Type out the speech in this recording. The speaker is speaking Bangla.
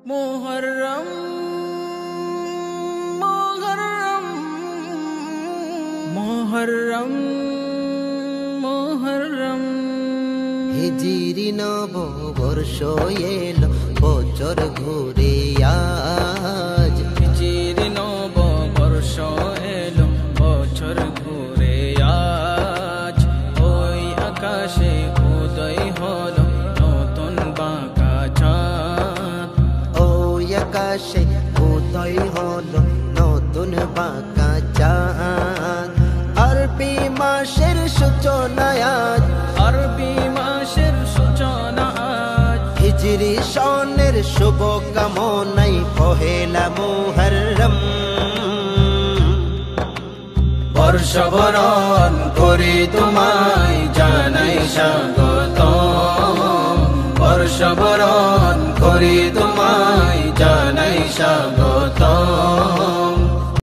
মুহররম মুহররম মুহররম মুহররম হিজরি নববর্ষ এলো বছর ঘুরে আজ হিজরি নববর্ষ এলো বছর ঘুরে আজ ওই আকাশে উদয় হলো নতুন বাঁকা চাঁদ ওই আকাশে উদয় হলো নতুন বাঁকা চাঁদ আরবি মাসের সূচনায় আজ আরবি মাসের সূচনা আজ হিজরি সনের শুভ কামনায় পহেলা মুহররম বর্ষবরণ করি তোমায় জানাই স্বাগত বর্ষবরণ করি তোমায় জানাই স্বাগত